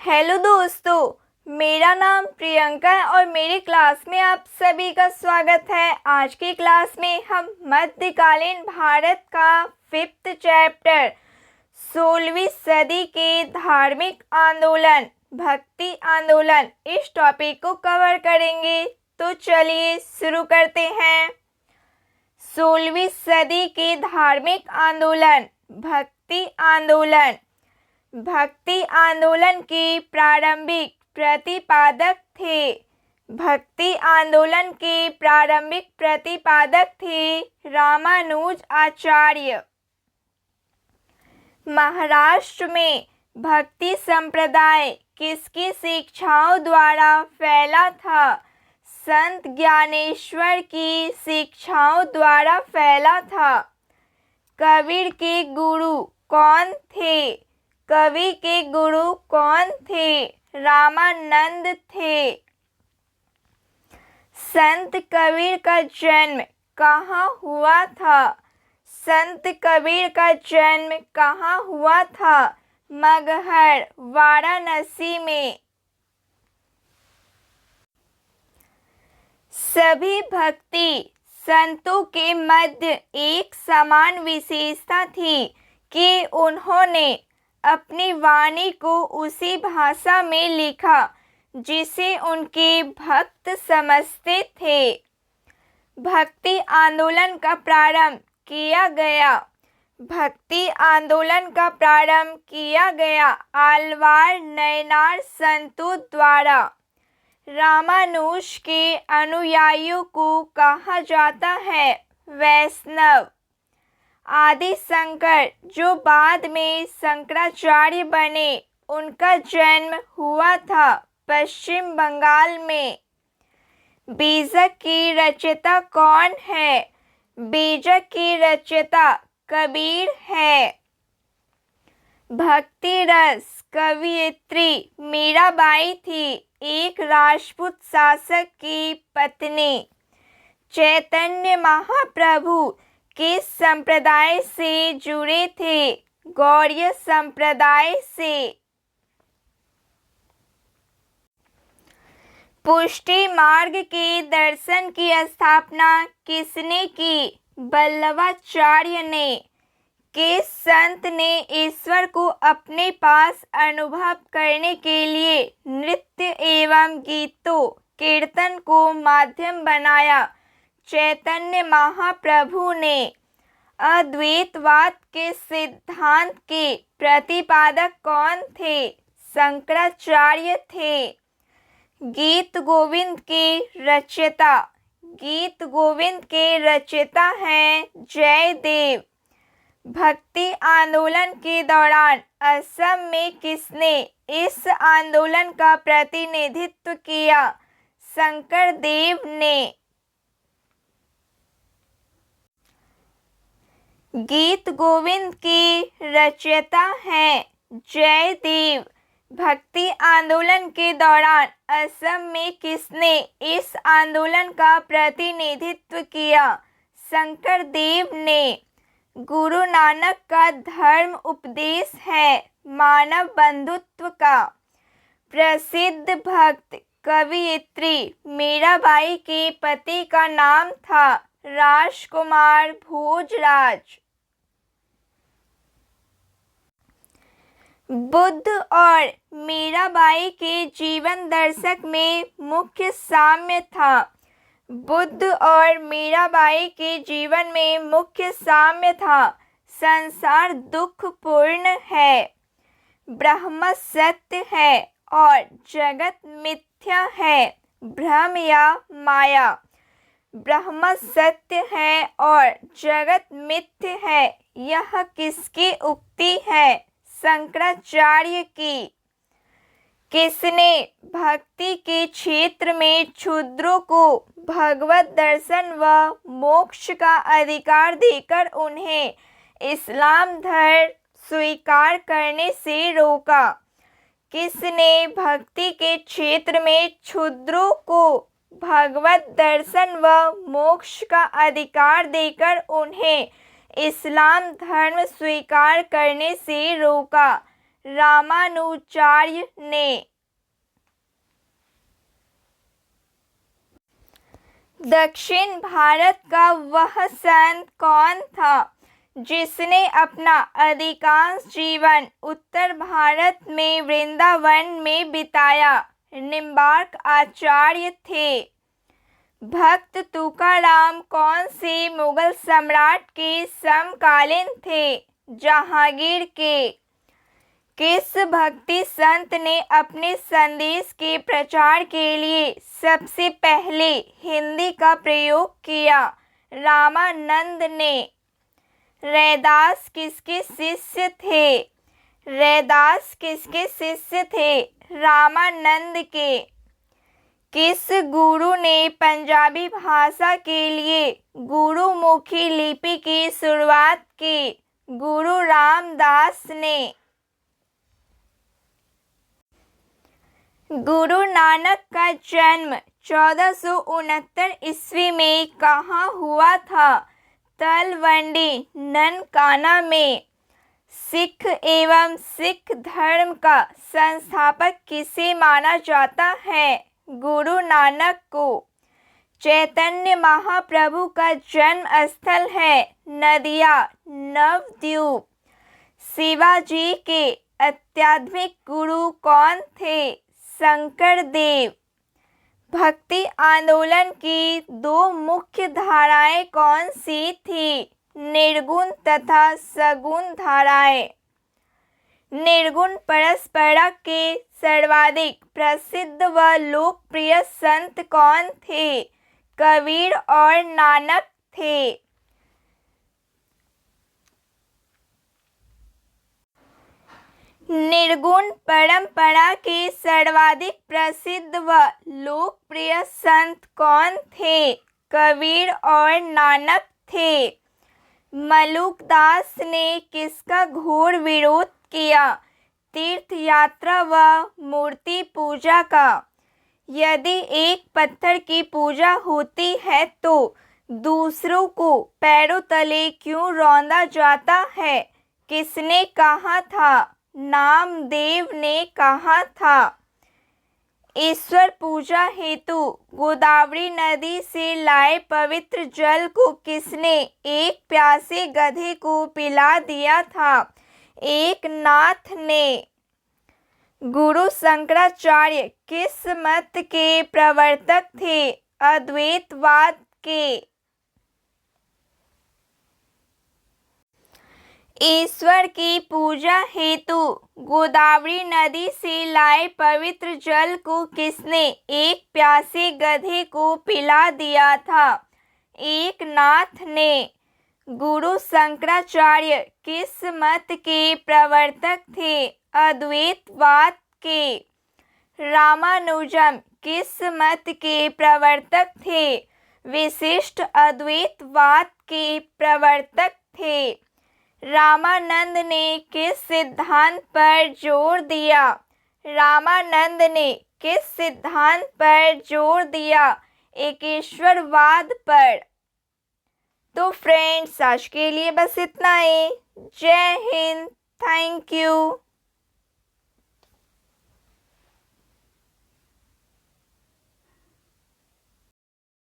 Hello दोस्तों, मेरा नाम प्रियंका है और मेरी क्लास में आप सभी का स्वागत है। आज की क्लास में हम मध्यकालीन भारत का 5th चैप्टर 16वीं सदी के धार्मिक आंदोलन भक्ति आंदोलन इस टॉपिक को कवर करेंगे। तो चलिए शुरू करते हैं। 16वीं सदी के धार्मिक आंदोलन भक्ति आंदोलन। भक्ति आंदोलन के प्रारंभिक प्रतिपादक थे। भक्ति आंदोलन के प्रारंभिक प्रतिपादक थे रामानुज आचार्य। महाराष्ट्र में भक्ति संप्रदाय किसकी शिक्षाओं द्वारा फैला था? संत ज्ञानेश्वर की शिक्षाओं द्वारा फैला था। कबीर के गुरु कौन थे? कवि के गुरु कौन थे? रामानंद थे। संत कबीर का जन्म कहाँ हुआ था? संत कबीर का जन्म कहाँ हुआ था? मगहर, वाराणसी में। सभी भक्ति संतों के मध्य एक समान विशेषता थी कि उन्होंने अपनी वाणी को उसी भाषा में लिखा जिसे उनके भक्त समझते थे। भक्ति आंदोलन का प्रारंभ किया गया। भक्ति आंदोलन का प्रारंभ किया गया आलवार नयनार संतों द्वारा। रामानुज के अनुयायियों को कहा जाता है वैष्णव। आदि शंकर जो बाद में शंकराचार्य बने, उनका जन्म हुआ था पश्चिम बंगाल में। बीजक की रचयिता कौन है? बीजक की रचयिता कबीर है। भक्ति रस कवयित्री मीराबाई थी, एक राजपूत शासक की पत्नी। चैतन्य महाप्रभु किस संप्रदाय से जुड़े थे? गौड़ीय संप्रदाय से। पुष्टि मार्ग के दर्शन की स्थापना किसने की? वल्लभाचार्य ने। किस संत ने ईश्वर को अपने पास अनुभव करने के लिए नृत्य एवं गीतों कीर्तन को माध्यम बनाया? चैतन्य महाप्रभु ने। अद्वैतवाद के सिद्धांत के प्रतिपादक कौन थे? शंकराचार्य थे। गीत गोविंद के रचयिता। गीत गोविंद के रचयिता हैं जयदेव। भक्ति आंदोलन के दौरान असम में किसने इस आंदोलन का प्रतिनिधित्व किया? शंकरदेव ने। गीत गोविंद के रचयिता हैं जयदेव। भक्ति आंदोलन के दौरान असम में किसने इस आंदोलन का प्रतिनिधित्व किया? शंकरदेव ने। गुरु नानक का धर्म उपदेश है मानव बंधुत्व का। प्रसिद्ध भक्त कवयित्री मीराबाई के पति का नाम था राजकुमार भोजराज। बुद्ध और मीराबाई के जीवन दर्शक में मुख्य साम्य था। बुद्ध और मीराबाई के जीवन में मुख्य साम्य था। संसार दुखपूर्ण है, ब्रह्म सत्य है और जगत मिथ्या है, भ्रम या माया। ब्रह्म सत्य है और जगत मिथ्य है, यह किसकी उक्ति है? शंकराचार्य की। किसने भक्ति के क्षेत्र में क्षुद्रों को भगवत दर्शन व मोक्ष का अधिकार देकर उन्हें इस्लाम धर्म स्वीकार करने से रोका? किसने भक्ति के क्षेत्र में क्षुद्रों को भगवत दर्शन व मोक्ष का अधिकार देकर उन्हें इस्लाम धर्म स्वीकार करने से रोका? रामानुजाचार्य ने। दक्षिण भारत का वह संत कौन था जिसने अपना अधिकांश जीवन उत्तर भारत में वृंदावन में बिताया? निम्बार्क आचार्य थे। भक्त तुकाराम कौन से मुगल सम्राट के समकालीन थे? जहांगीर के। किस भक्ति संत ने अपने संदेश के प्रचार के लिए सबसे पहले हिंदी का प्रयोग किया? रामानंद ने। रैदास किसके शिष्य थे? रैदास किसके शिष्य थे? रामानंद के। किस गुरु ने पंजाबी भाषा के लिए गुरुमुखी लिपि की शुरुआत की? गुरु रामदास ने। गुरु नानक का जन्म 1469 ईस्वी में कहाँ हुआ था? तलवंडी ननकाना में। सिख एवं सिख धर्म का संस्थापक किसे माना जाता है? गुरु नानक को। चैतन्य महाप्रभु का जन्म स्थल है नदिया नवद्वीप। शिवाजी के आध्यात्मिक गुरु कौन थे? शंकर देव। भक्ति आंदोलन की दो मुख्य धाराएं कौन सी थी? निर्गुण तथा सगुण धाराएं। निर्गुण परस्परा के सर्वाधिक प्रसिद्ध व लोकप्रिय संत कौन थे? कबीर और नानक थे। निर्गुण परंपरा के सर्वाधिक प्रसिद्ध व लोकप्रिय संत कौन थे? कबीर और नानक थे। मलुकदास ने किसका घोर विरोध किया? तीर्थ यात्रा व मूर्ति पूजा का। यदि एक पत्थर की पूजा होती है तो दूसरों को पैरों तले क्यों रौंदा जाता है? किसने कहा था? नामदेव ने कहा था। ईश्वर पूजा हेतु गोदावरी नदी से लाए पवित्र जल को किसने एक प्यासे गधे को पिला दिया था? एक नाथ ने। गुरु शंकराचार्य किस मत के प्रवर्तक थे? अद्वैतवाद के। ईश्वर की पूजा हेतु गोदावरी नदी से लाए पवित्र जल को किसने एक प्यासे गधे को पिला दिया था? एक नाथ ने। गुरु शंकराचार्य किस मत के प्रवर्तक थे? अद्वैतवाद के। रामानुजम किस मत के प्रवर्तक थे? विशिष्ट अद्वैतवाद के प्रवर्तक थे। रामानंद ने किस सिद्धांत पर जोर दिया? रामानंद ने किस सिद्धांत पर जोर दिया? एकेश्वरवाद पर। तो फ्रेंड्स, आज के लिए बस इतना ही। जय हिंद। Thank you.